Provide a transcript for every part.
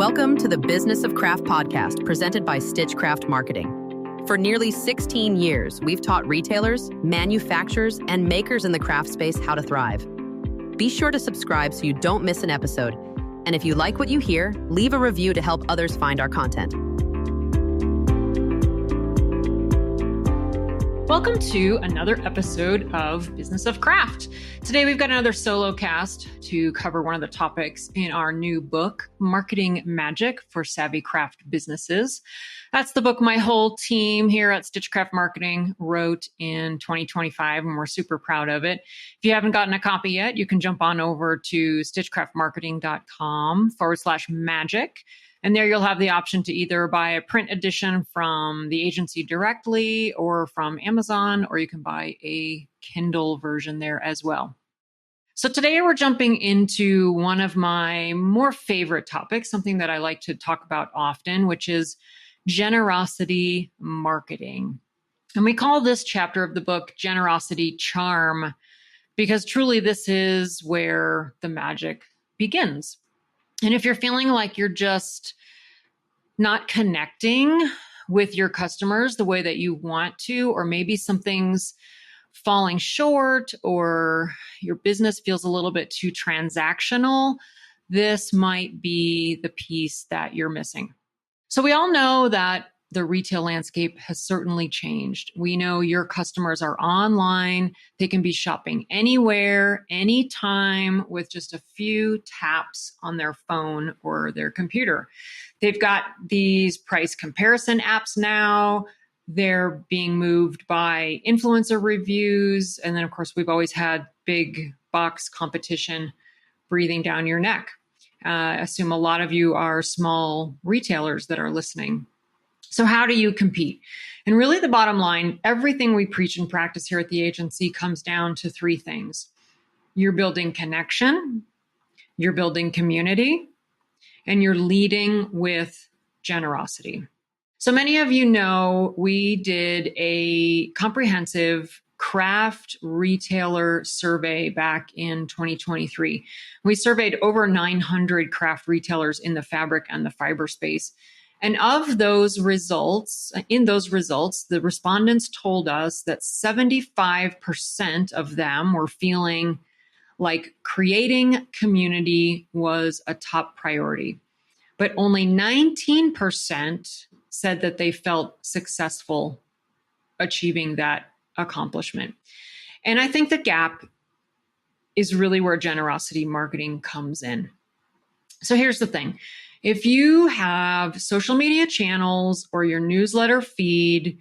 Welcome to the Business of Craft podcast presented by Stitchcraft Marketing. For nearly 16 years, we've taught retailers, manufacturers, and makers in the craft space how to thrive. Be sure to subscribe so you don't miss an episode. And if you like what you hear, leave a review to help others find our content. Welcome to another episode of Business of Craft. Today we've got another solo cast to cover one of the topics in our new book, Marketing Magic for Savvy Craft Businesses. That's the book my whole team here at Stitchcraft Marketing wrote in 2025, and we're super proud of it. If you haven't gotten a copy yet, you can jump on over to stitchcraftmarketing.com/magic. And there you'll have the option to either buy a print edition from the agency directly or from Amazon, or you can buy a Kindle version there as well. So today we're jumping into one of my more favorite topics, something that I like to talk about often, which is generosity marketing. And we call this chapter of the book Generosity Charm, because truly this is where the magic begins. And if you're feeling like you're just not connecting with your customers the way that you want to, or maybe something's falling short, or your business feels a little bit too transactional, this might be the piece that you're missing. So we all know that the retail landscape has certainly changed. We know your customers are online. They can be shopping anywhere, anytime with just a few taps on their phone or their computer. They've got these price comparison apps now. They're being moved by influencer reviews. And then, of course, we've always had big box competition breathing down your neck. I assume a lot of you are small retailers that are listening. So how do you compete? And really the bottom line, everything we preach and practice here at the agency comes down to three things. You're building connection, you're building community, and you're leading with generosity. So many of you know we did a comprehensive craft retailer survey back in 2023. We surveyed over 900 craft retailers in the fabric and the fiber space. And of those results, the respondents told us that 75% of them were feeling like creating community was a top priority. But only 19% said that they felt successful achieving that accomplishment. And I think the gap is really where generosity marketing comes in. So here's the thing. If you have social media channels or your newsletter feed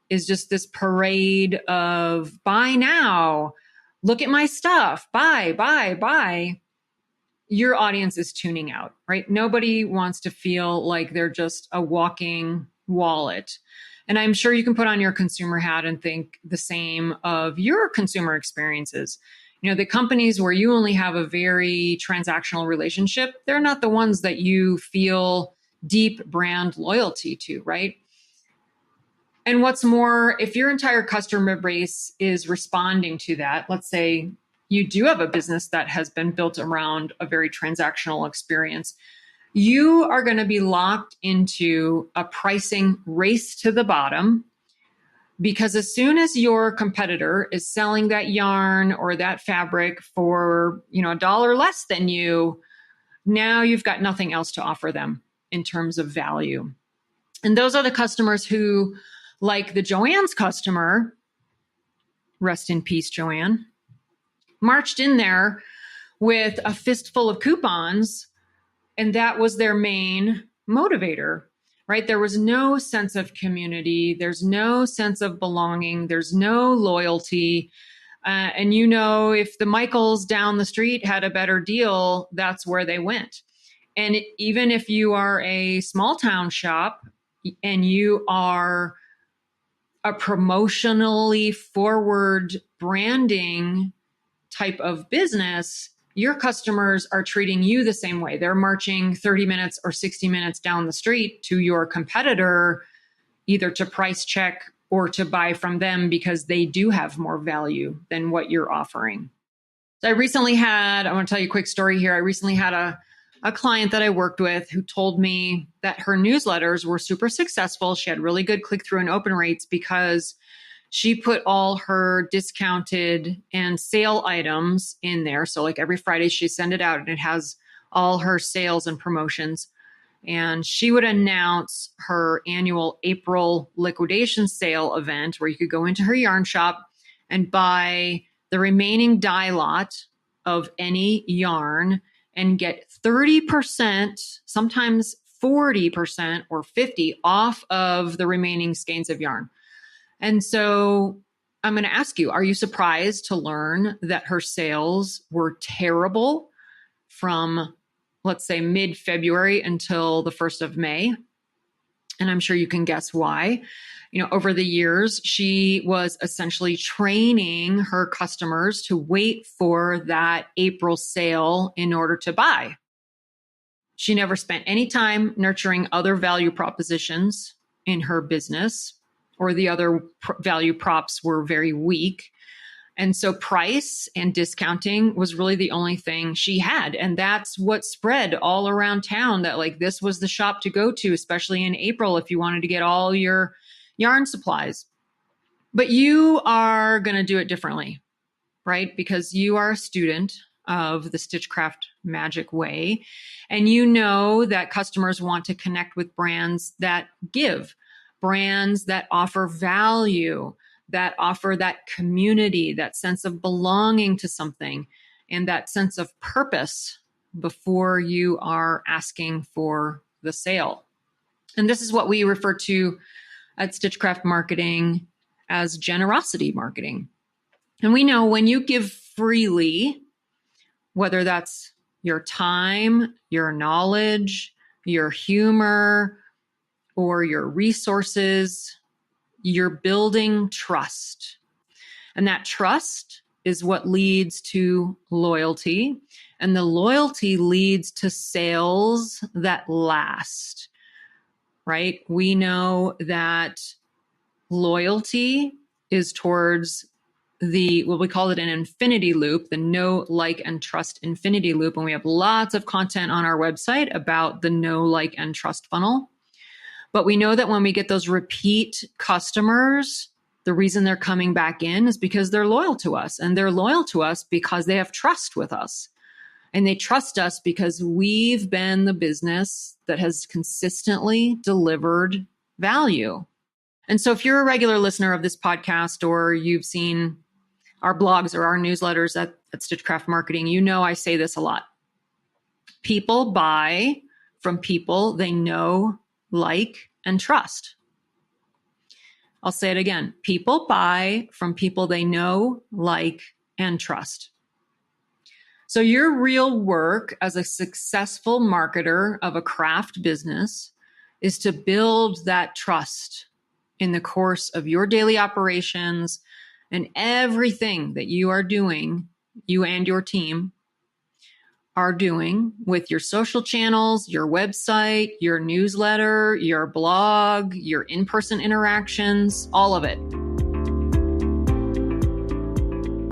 is just this parade of buy now, look at my stuff, buy, your audience is tuning out, right? Nobody wants to feel like they're just a walking wallet. And I'm sure you can put on your consumer hat and think the same of your consumer experiences. You know, the companies where you only have a very transactional relationship, they're not the ones that you feel deep brand loyalty to, right? And what's more, if your entire customer base is responding to that, let's say you do have a business that has been built around a very transactional experience, you are going to be locked into a pricing race to the bottom. Because as soon as your competitor is selling that yarn or that fabric for, $1 less than you, now you've got nothing else to offer them in terms of value. And those are the customers who, like the Joann's customer, rest in peace, Joanne, marched in there with a fistful of coupons, and that was their main motivator. Right? There was no sense of community. There's no sense of belonging. There's no loyalty. And if the Michaels down the street had a better deal, that's where they went. And even if you are a small town shop and you are a promotionally forward branding type of business, your customers are treating you the same way. They're marching 30 minutes or 60 minutes down the street to your competitor, either to price check or to buy from them because they do have more value than what you're offering. So I want to tell you a quick story here. I recently had a a client that I worked with who told me that her newsletters were super successful. She had really good click-through and open rates because she put all her discounted and sale items in there. So like every Friday she send it out and it has all her sales and promotions. And she would announce her annual April liquidation sale event where you could go into her yarn shop and buy the remaining dye lot of any yarn and get 30%, sometimes 40% or 50% off of the remaining skeins of yarn. And so I'm going to ask you, are you surprised to learn that her sales were terrible from, let's say, mid-February until the 1st of May? And I'm sure you can guess why. Over the years, she was essentially training her customers to wait for that April sale in order to buy. She never spent any time nurturing other value propositions in her business, or the other value props were very weak. And so price and discounting was really the only thing she had. And that's what spread all around town, that like this was the shop to go to, especially in April, if you wanted to get all your yarn supplies. But you are going to do it differently, right? Because you are a student of the Stitchcraft Magic Way. And you know that customers want to connect with brands that give, brands that offer value, that offer that community, that sense of belonging to something, and that sense of purpose before you are asking for the sale. And this is what we refer to at Stitchcraft Marketing as generosity marketing. And we know when you give freely, whether that's your time, your knowledge, your humor, or your resources, you're building trust. And that trust is what leads to loyalty. And the loyalty leads to sales that last, right? We know that loyalty is towards what we call it an infinity loop, the know, like, and trust infinity loop. And we have lots of content on our website about the know, like, and trust funnel. But we know that when we get those repeat customers, the reason they're coming back in is because they're loyal to us. And they're loyal to us because they have trust with us. And they trust us because we've been the business that has consistently delivered value. And so if you're a regular listener of this podcast, or you've seen our blogs or our newsletters at Stitchcraft Marketing, you know I say this a lot. People buy from people they know, like, and trust. I'll say it again. People buy from people they know, like, and trust. So your real work as a successful marketer of a craft business is to build that trust in the course of your daily operations and everything that you are doing, you and your team are doing with your social channels, your website, your newsletter, your blog, your in-person interactions, all of it.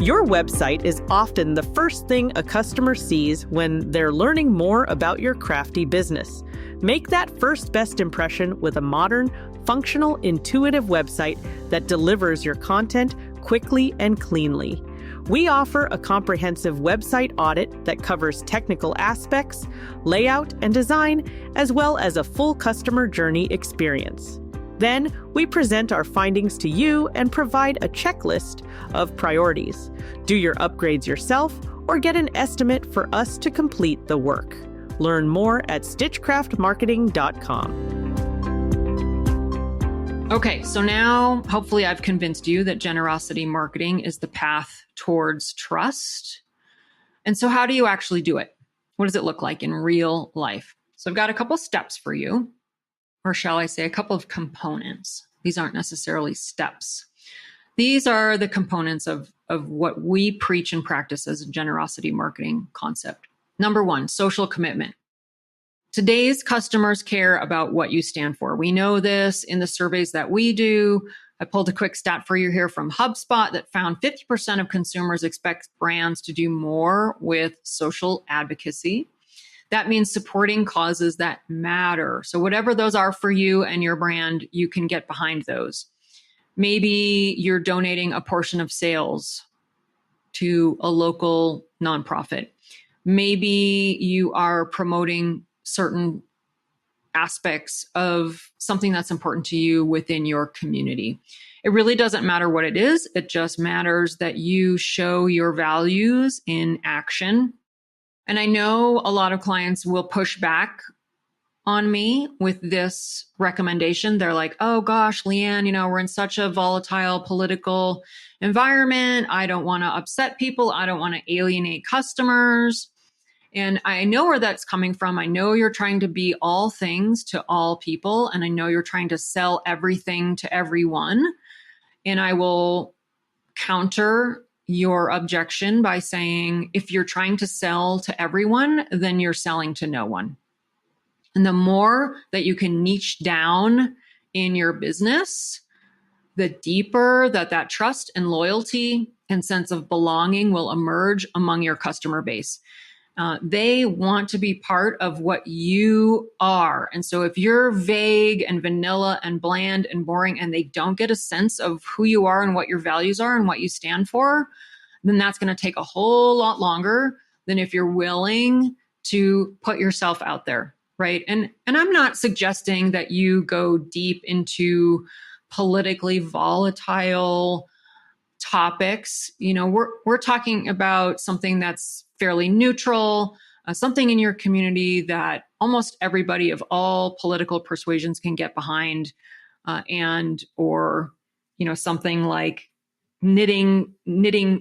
Your website is often the first thing a customer sees when they're learning more about your crafty business. Make that first best impression with a modern, functional, intuitive website that delivers your content quickly and cleanly. We offer a comprehensive website audit that covers technical aspects, layout, and design, as well as a full customer journey experience. Then, we present our findings to you and provide a checklist of priorities. Do your upgrades yourself or get an estimate for us to complete the work. Learn more at stitchcraftmarketing.com. Okay, so now hopefully I've convinced you that generosity marketing is the path towards trust. And so how do you actually do it? What does it look like in real life? So I've got a couple steps for you, or shall I say a couple of components. These aren't necessarily steps. These are the components of what we preach and practice as a generosity marketing concept. Number one, social commitment. Today's customers care about what you stand for. We know this in the surveys that we do. I pulled a quick stat for you here from HubSpot that found 50% of consumers expect brands to do more with social advocacy. that means supporting causes that matter. So whatever those are for you and your brand, you can get behind those. Maybe you're donating a portion of sales to a local nonprofit. Maybe you are promoting certain aspects of something that's important to you within your community. It really doesn't matter what it is. It just matters that you show your values in action. And I know a lot of clients will push back on me with this recommendation. They're like, oh gosh, Leanne, we're in such a volatile political environment. I don't want to upset people. I don't want to alienate customers. And I know where that's coming from. I know you're trying to be all things to all people. And I know you're trying to sell everything to everyone. And I will counter your objection by saying, if you're trying to sell to everyone, then you're selling to no one. And the more that you can niche down in your business, the deeper that trust and loyalty and sense of belonging will emerge among your customer base. They want to be part of what you are. And so if you're vague and vanilla and bland and boring and they don't get a sense of who you are and what your values are and what you stand for, then that's going to take a whole lot longer than if you're willing to put yourself out there, right? And I'm not suggesting that you go deep into politically volatile topics. We're talking about something that's fairly neutral, something in your community that almost everybody of all political persuasions can get behind, or something like knitting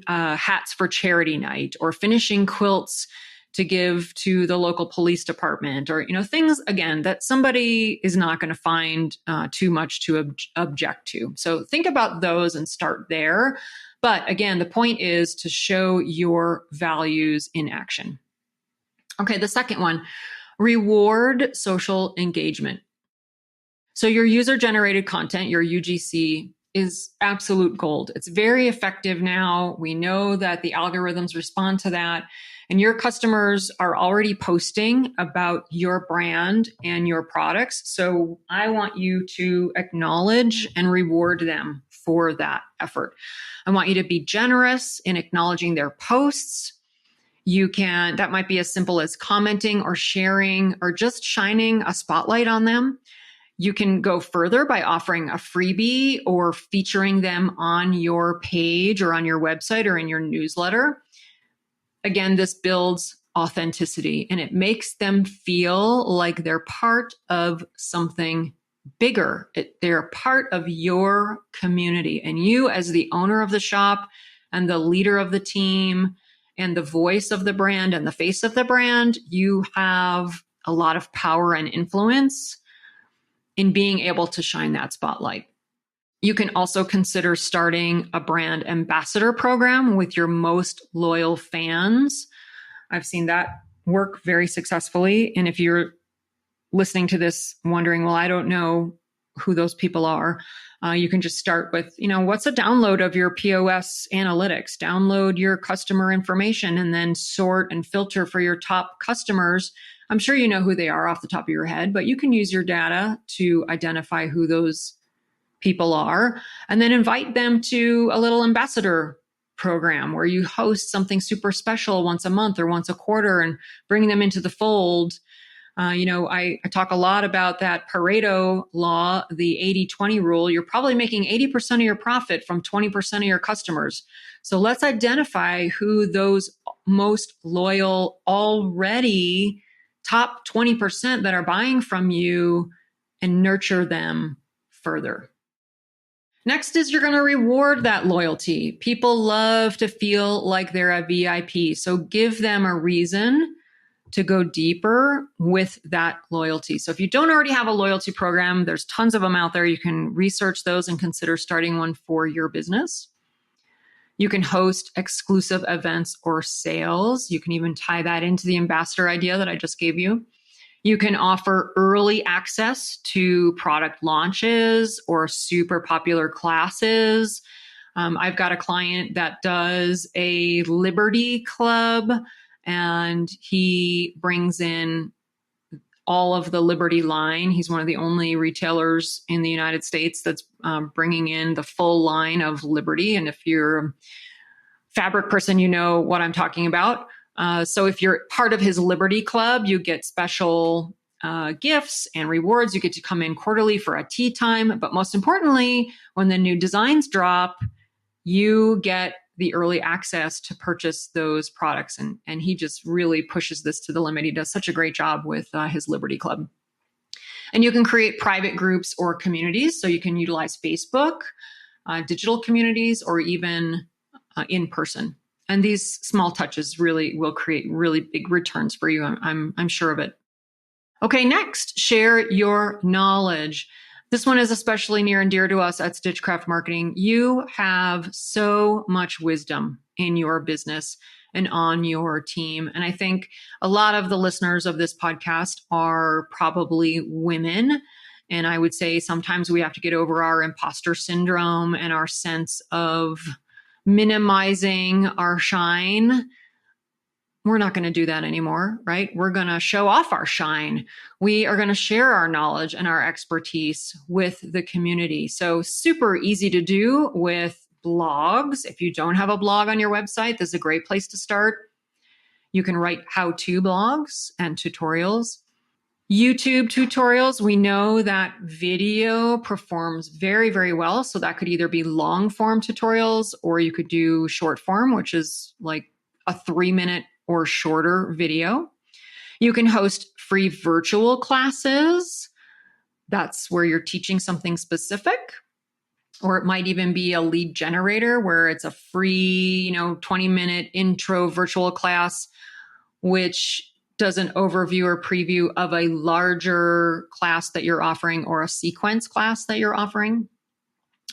hats for charity night, or finishing quilts to give to the local police department, or things again that somebody is not going to find too much to object to. So think about those and start there. But again, the point is to show your values in action. Okay, the second one, reward social engagement. So your user-generated content, your UGC, is absolute gold. It's very effective now. We know that the algorithms respond to that. And your customers are already posting about your brand and your products. So I want you to acknowledge and reward them for that effort. I want you to be generous in acknowledging their posts. That might be as simple as commenting or sharing or just shining a spotlight on them. You can go further by offering a freebie or featuring them on your page or on your website or in your newsletter. Again, this builds authenticity and it makes them feel like they're part of something bigger. They're part of your community, and you as the owner of the shop and the leader of the team and the voice of the brand and the face of the brand, you have a lot of power and influence in being able to shine that spotlight. You can also consider starting a brand ambassador program with your most loyal fans. I've seen that work very successfully. And if you're listening to this wondering, well, I don't know who those people are, you can just start with, what's a download of your POS analytics? Download your customer information and then sort and filter for your top customers. I'm sure you know who they are off the top of your head, but you can use your data to identify who those people are, and then invite them to a little ambassador program where you host something super special once a month or once a quarter and bring them into the fold. I talk a lot about that Pareto law, the 80-20 rule. You're probably making 80% of your profit from 20% of your customers. So let's identify who those most loyal, already top 20% that are buying from you and nurture them further. Next is you're going to reward that loyalty. People love to feel like they're a VIP. So give them a reason to go deeper with that loyalty. So if you don't already have a loyalty program, there's tons of them out there. You can research those and consider starting one for your business. You can host exclusive events or sales. You can even tie that into the ambassador idea that I just gave you. You can offer early access to product launches or super popular classes. I've got a client that does a Liberty Club and he brings in all of the Liberty line. He's one of the only retailers in the United States that's bringing in the full line of Liberty. And if you're a fabric person, you know what I'm talking about. So if you're part of his Liberty Club, you get special gifts and rewards. You get to come in quarterly for a tea time. But most importantly, when the new designs drop, you get the early access to purchase those products. And he just really pushes this to the limit. He does such a great job with his Liberty Club. And you can create private groups or communities. So you can utilize Facebook, digital communities, or even in person. And these small touches really will create really big returns for you. I'm sure of it. Okay, next, share your knowledge. This one is especially near and dear to us at Stitchcraft Marketing. You have so much wisdom in your business and on your team. And I think a lot of the listeners of this podcast are probably women. And I would say sometimes we have to get over our imposter syndrome and our sense of minimizing our shine. We're not going to do that anymore, right? We're going to show off our shine. We are going to share our knowledge and our expertise with the community. So super easy to do with blogs. If you don't have a blog on your website, this is a great place to start. You can write how-to blogs and tutorials. YouTube tutorials, we know that video performs very, very well. So that could either be long form tutorials, or you could do short form, which is like a 3-minute or shorter video. You can host free virtual classes. That's where you're teaching something specific. Or it might even be a lead generator where it's a free, 20-minute intro virtual class, which does an overview or preview of a larger class that you're offering, or a sequence class that you're offering,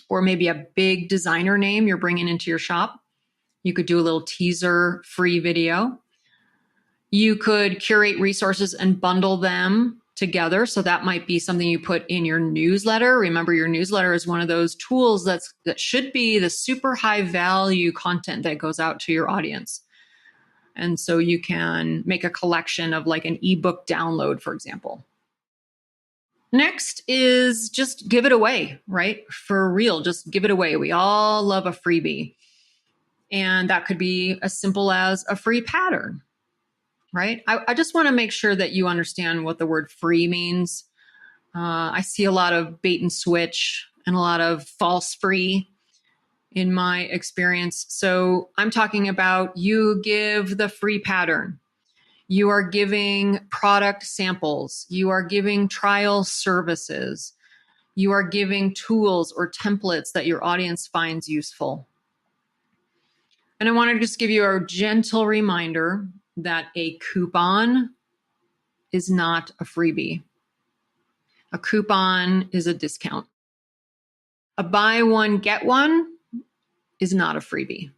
or maybe a big designer name you're bringing into your shop. You could do a little teaser free video. You could curate resources and bundle them together. So that might be something you put in your newsletter. Remember, your newsletter is one of those tools that should be the super high value content that goes out to your audience. And so you can make a collection of like an ebook download, for example. Next is just give it away, right? For real, just give it away. We all love a freebie. And that could be as simple as a free pattern, right? I just want to make sure that you understand what the word free means. I see a lot of bait and switch and a lot of false free in my experience. So I'm talking about you give the free pattern. You are giving product samples. You are giving trial services. You are giving tools or templates that your audience finds useful. And I want to just give you a gentle reminder that a coupon is not a freebie. A coupon is a discount. A buy one, get one is not a freebie.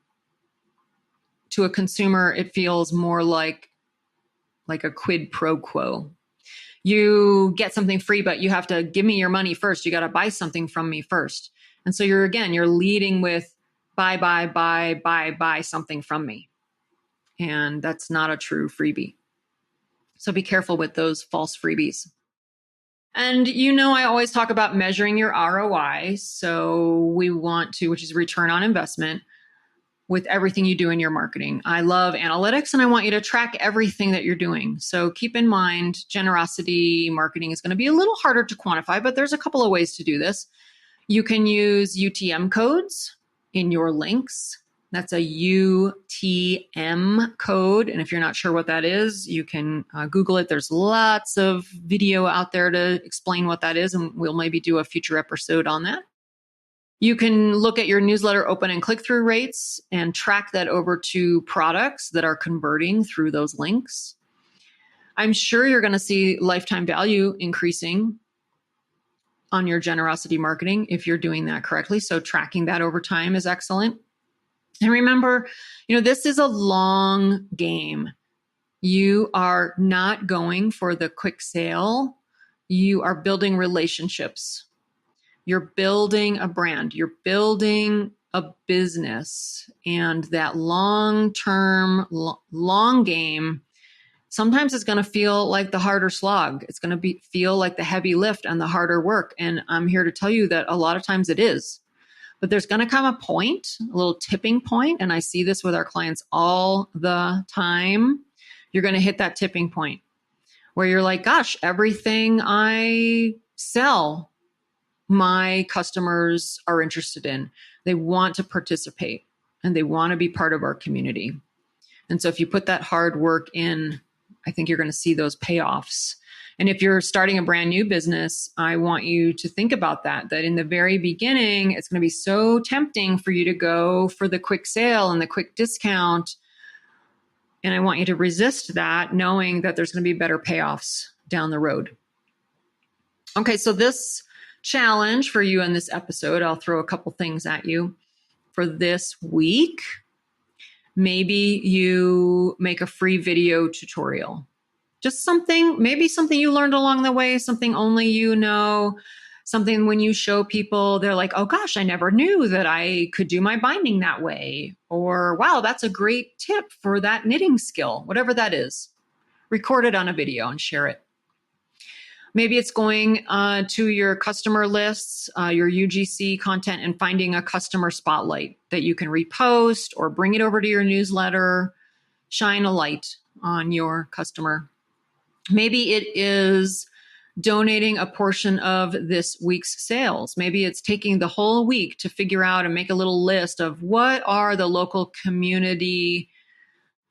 To a consumer, it feels more like a quid pro quo. You get something free, but you have to give me your money first. You got to buy something from me first. And so you're leading with buy something from me. And that's not a true freebie. So be careful with those false freebies. And I always talk about measuring your ROI. So we want to, which is return on investment, with everything you do in your marketing. I love analytics, and I want you to track everything that you're doing. So keep in mind, generosity marketing is going to be a little harder to quantify, but there's a couple of ways to do this. You can use UTM codes in your links. That's a UTM code. And if you're not sure what that is, you can Google it. There's lots of video out there to explain what that is, and we'll maybe do a future episode on that. You can look at your newsletter open and click-through rates and track that over to products that are converting through those links. I'm sure you're going to see lifetime value increasing on your generosity marketing if you're doing that correctly. So tracking that over time is excellent. And remember, this is a long game. You are not going for the quick sale. You are building relationships. You're building a brand. You're building a business and that long-term, long game, sometimes it's going to feel like the harder slog. It's going to feel like the heavy lift and the harder work. And I'm here to tell you that a lot of times it is. But there's going to come a point, a little tipping point, and I see this with our clients all the time. You're going to hit that tipping point where you're like, gosh, everything I sell, my customers are interested in. They want to participate and they want to be part of our community. And so if you put that hard work in, I think you're going to see those payoffs. And if you're starting a brand new business, I want you to think about that in the very beginning, it's going to be so tempting for you to go for the quick sale and the quick discount. And I want you to resist that, knowing that there's going to be better payoffs down the road. Okay, so this challenge for you in this episode, I'll throw a couple things at you for this week. Maybe you make a free video tutorial. Just maybe something you learned along the way, something only you know, something when you show people, they're like, oh gosh, I never knew that I could do my binding that way. Or, wow, that's a great tip for that knitting skill, whatever that is. Record it on a video and share it. Maybe it's going to your customer lists, your UGC content, and finding a customer spotlight that you can repost or bring it over to your newsletter, shine a light on your customer. Maybe it is donating a portion of this week's sales. Maybe it's taking the whole week to figure out and make a little list of what are the local community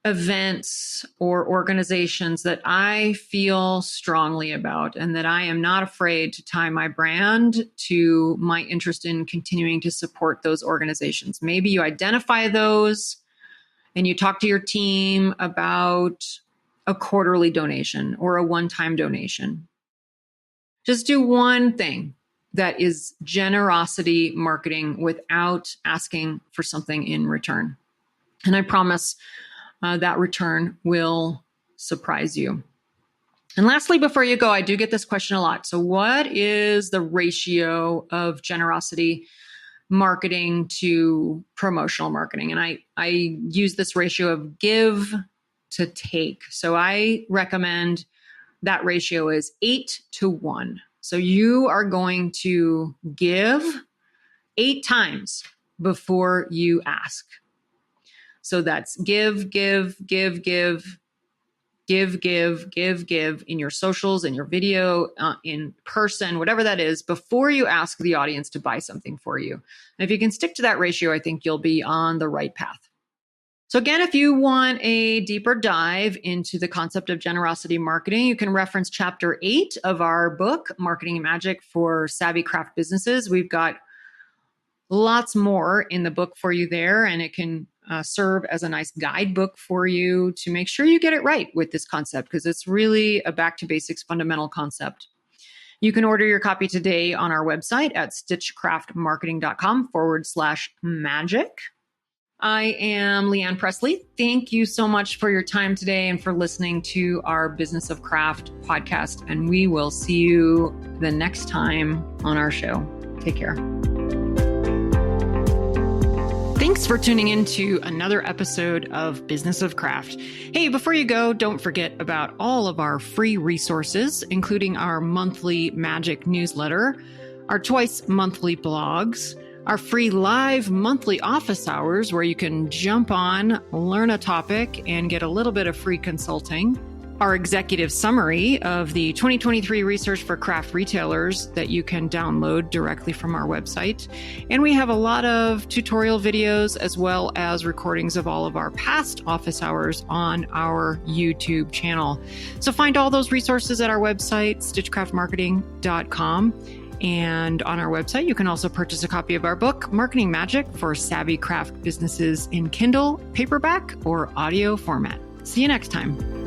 events or organizations that I feel strongly about and that I am not afraid to tie my brand to my interest in continuing to support those organizations. Maybe you identify those and you talk to your team about a quarterly donation or a one-time donation. Just do one thing that is generosity marketing without asking for something in return. And I promise that return will surprise you. And lastly, before you go, I do get this question a lot. So what is the ratio of generosity marketing to promotional marketing? And I use this ratio of give to take. So I recommend that ratio is 8-1. So you are going to give 8 times before you ask. So that's give in your socials, in your video, in person, whatever that is, before you ask the audience to buy something for you. And if you can stick to that ratio, I think you'll be on the right path. So again, if you want a deeper dive into the concept of generosity marketing, you can reference chapter 8 of our book, Marketing Magic for Savvy Craft Businesses. We've got lots more in the book for you there, and it can serve as a nice guidebook for you to make sure you get it right with this concept, because it's really a back to basics fundamental concept. You can order your copy today on our website at stitchcraftmarketing.com/magic. I am Leanne Presley. Thank you so much for your time today and for listening to our Business of Craft podcast. And we will see you the next time on our show. Take care. Thanks for tuning in to another episode of Business of Craft. Hey, before you go, don't forget about all of our free resources, including our monthly Magic newsletter, our twice monthly blogs, our free live monthly office hours where you can jump on, learn a topic, and get a little bit of free consulting, our executive summary of the 2023 research for craft retailers that you can download directly from our website. And we have a lot of tutorial videos as well as recordings of all of our past office hours on our YouTube channel. So find all those resources at our website, stitchcraftmarketing.com. And on our website, you can also purchase a copy of our book, Marketing Magic for Savvy Craft Businesses, in Kindle, paperback, or audio format. See you next time.